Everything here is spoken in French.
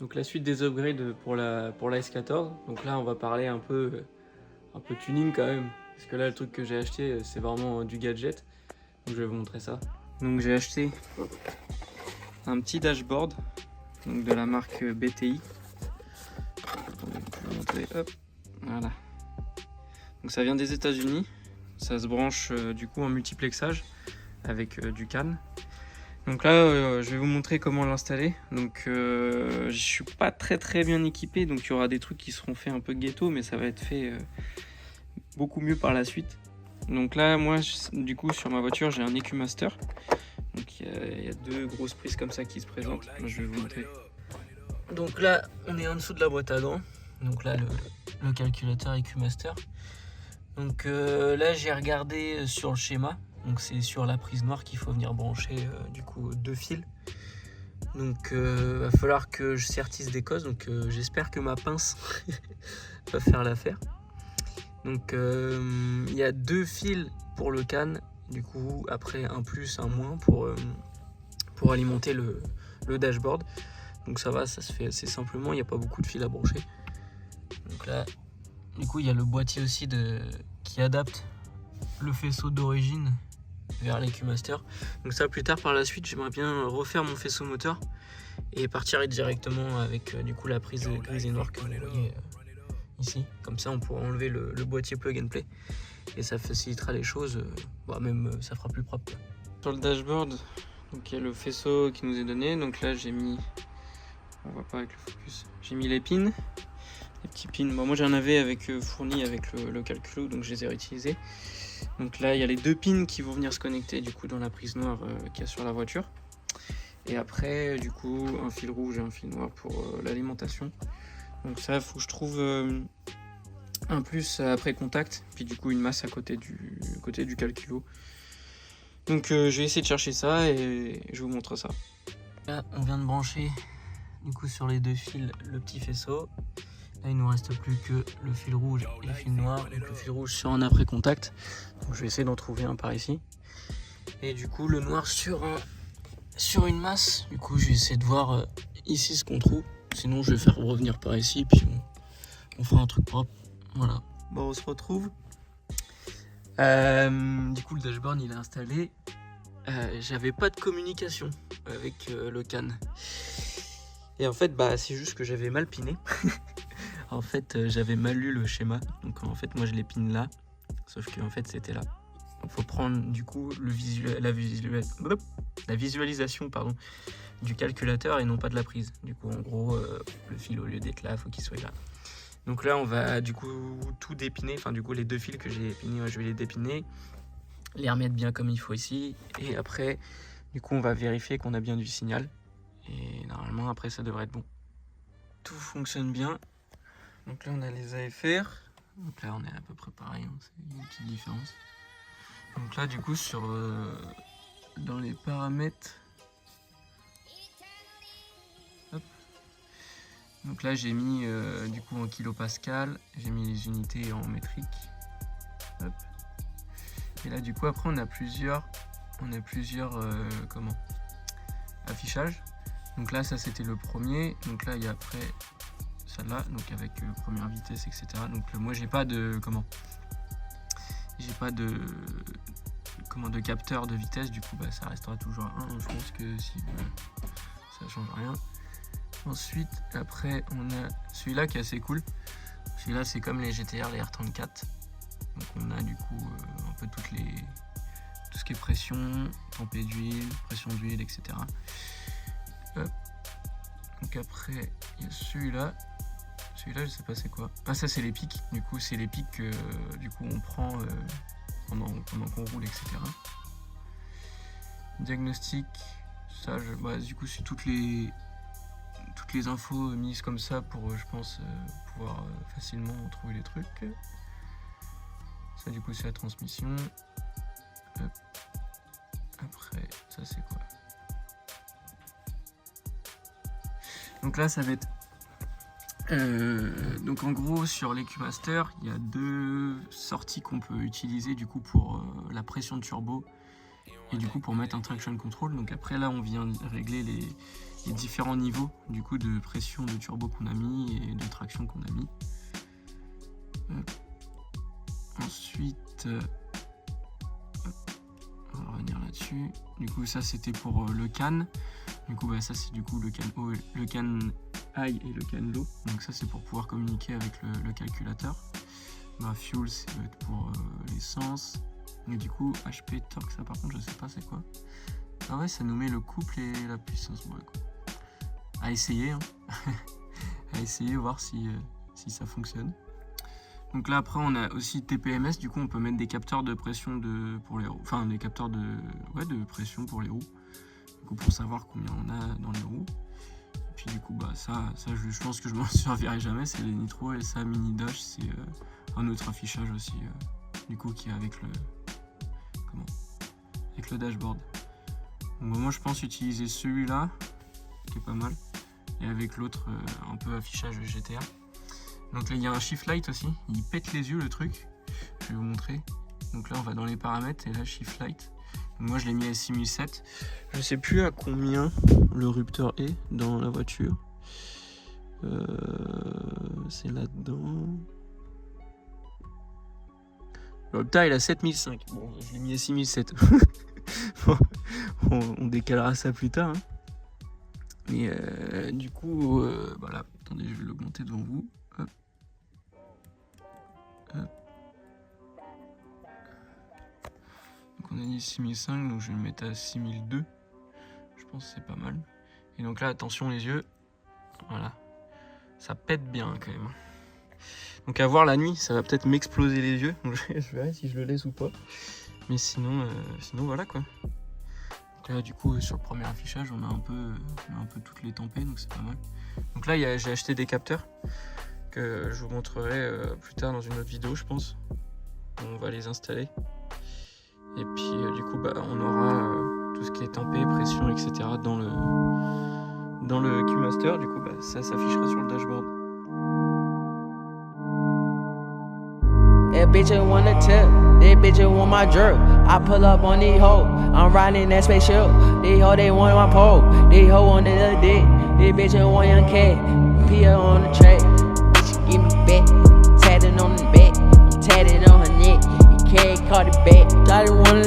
Donc la suite des upgrades pour la S14. Donc là on va parler un peu tuning quand même. Parce que là le truc que j'ai acheté c'est vraiment du gadget. Donc je vais vous montrer ça. Donc j'ai acheté un petit dashboard donc de la marque BTI. Attendez, je vais vous montrer. Hop, voilà. Donc ça vient des États-Unis. Ça se branche du coup en multiplexage avec du CAN. Donc là, je vais vous montrer comment l'installer. Donc, je suis pas très bien équipé, donc il y aura des trucs qui seront faits un peu ghetto, mais ça va être fait beaucoup mieux par la suite. Donc là, moi, du coup, sur ma voiture, j'ai un EcuMaster. Donc il y a deux grosses prises comme ça qui se présentent. Moi, je vais vous montrer. Donc là, on est en dessous de la boîte à gants. Donc là, le calculateur EcuMaster. Donc là, j'ai regardé sur le schéma. Donc c'est sur la prise noire qu'il faut venir brancher du coup 2 fils. Donc va falloir que je sertisse des cosses. Donc j'espère que ma pince va faire l'affaire. Donc il y a 2 fils pour le CAN. Du coup après un plus, un moins pour alimenter le dashboard. Donc ça va, ça se fait assez simplement. Il n'y a pas beaucoup de fils à brancher. Donc là, du coup il y a le boîtier aussi qui adapte le faisceau d'origine vers l'EcuMaster. Donc ça plus tard par la suite j'aimerais bien refaire mon faisceau moteur et partir directement avec du coup la prise grise et noire que vous voyez ici. Comme ça on pourra enlever le boîtier plug and play et ça facilitera les choses, même ça fera plus propre quoi. Sur le dashboard donc il y a le faisceau qui nous est donné. Donc là j'ai mis, on voit pas avec le focus, j'ai mis les pins, les petits pins. Bon, moi j'en avais fourni avec le calculo, donc je les ai réutilisés. Donc là il y a les 2 pins qui vont venir se connecter du coup dans la prise noire qu'il y a sur la voiture. Et après du coup un fil rouge et un fil noir pour l'alimentation. Donc ça il faut que je trouve un plus après contact, puis du coup une masse à côté du calculo. Donc je vais essayer de chercher ça et je vous montre ça. Là on vient de brancher du coup sur les 2 fils le petit faisceau. Là il nous reste plus que le fil rouge et le fil noir. Donc le fil rouge sur un après contact. Donc je vais essayer d'en trouver un par ici. Et du coup le noir sur une masse. Du coup je vais essayer de voir ici ce qu'on trouve. Sinon je vais faire revenir par ici puis on fera un truc propre. Voilà. Bon on se retrouve. Du coup le dashboard il est installé. J'avais pas de communication avec le CAN. Et en fait c'est juste que j'avais mal piné. En fait j'avais mal lu le schéma. Donc en fait moi je les pine là. Sauf que en fait c'était là. Il faut prendre du coup la visualisation du calculateur et non pas de la prise. Du coup en gros le fil au lieu d'être là, il faut qu'il soit là. Donc là on va du coup tout dépiner, enfin du coup les 2 fils que j'ai épinés, je vais les dépiner, les remettre bien comme il faut ici. Et après du coup on va vérifier qu'on a bien du signal. Et normalement après ça devrait être bon. Tout fonctionne bien. Donc là on a les AFR. Donc là on est à peu près pareil, hein. C'est une petite différence. Donc là du coup dans les paramètres, hop. Donc là j'ai mis du coup en kilopascal, j'ai mis les unités en métrique, hop. Et là du coup après on a plusieurs affichages. Donc là ça c'était le premier, donc là il y a après celle-là, donc avec première vitesse etc. Donc moi j'ai pas de capteur de vitesse, du coup ça restera toujours à 1. Je pense que si ça change rien. Ensuite après on a celui-là qui est assez cool. Celui-là c'est comme les GTR, les R34. Donc on a du coup un peu tout ce qui est pression, tempée d'huile, pression d'huile, etc. Donc après il y a celui-là je sais pas c'est quoi. Ah ça c'est les pics, du coup c'est les pics que du coup on prend pendant qu'on roule, etc. Diagnostic, ça du coup c'est toutes les infos mises comme ça pour je pense pouvoir facilement trouver les trucs. Ça du coup c'est la transmission. Hop. Après ça c'est quoi? Donc là ça va être donc en gros sur l'EcuMaster il y a 2 sorties qu'on peut utiliser du coup pour la pression de turbo Et du coup pour mettre un traction control, donc après là on vient régler les différents niveaux du coup de pression de turbo qu'on a mis et de traction qu'on a mis. Ensuite, on va revenir là-dessus. Du coup ça c'était pour le can. Du coup ça c'est du coup le can haut, le can high et le can low. Donc ça c'est pour pouvoir communiquer avec le calculateur. Fuel c'est pour l'essence. Et du coup HP torque, ça par contre je sais pas c'est quoi. Ah ouais, ça nous met le couple et la puissance. Bon, à essayer hein. À essayer, voir si ça fonctionne. Donc là après on a aussi TPMS, du coup on peut mettre des capteurs de pression pour les roues, enfin des capteurs de pression pour les roues, du coup pour savoir combien on a dans les roues. Et puis du coup ça je pense que je m'en servirai jamais, c'est les nitro, et ça mini dash c'est un autre affichage aussi du coup qui est avec le dashboard. Donc moi je pense utiliser celui-là qui est pas mal, et avec l'autre un peu affichage GTA. Donc là il y a un shift light aussi, il pète les yeux le truc, je vais vous montrer. Donc là on va dans les paramètres et là shift light. Donc moi je l'ai mis à 6007, je sais plus à combien le rupteur est dans la voiture. C'est là-dedans. Le rupteur il a 7005, bon je l'ai mis à 6007. Bon, on décalera ça plus tard. Hein. Mais du coup, voilà, attendez je vais l'augmenter devant vous. Hop. Hop. Donc on a dit 6005, donc je vais le mettre à 6002. Je pense que c'est pas mal. Et donc là, attention les yeux. Voilà. Ça pète bien quand même. Donc à voir la nuit, ça va peut-être m'exploser les yeux. Donc je verrai si je le laisse ou pas. Mais sinon voilà quoi. Donc là du coup sur le premier affichage on a un peu toutes les tempêtes, donc c'est pas mal. Donc là j'ai acheté des capteurs que je vous montrerai plus tard dans une autre vidéo je pense. On va les installer. Et puis du coup on aura tout ce qui est tempête, pression, etc. dans le Q-Master. Du coup ça s'affichera sur le dashboard. That bitch ain't want a tip, that bitch ain't want my jerk. I pull up on these hoes, I'm riding that spaceship. These hoes, they want my pole, these hoes want the dick. This bitch ain't want young cat, Pia on the track. Bitch, give me back, tatted on the back, I'm tatted on her neck. You can't call it back, got it one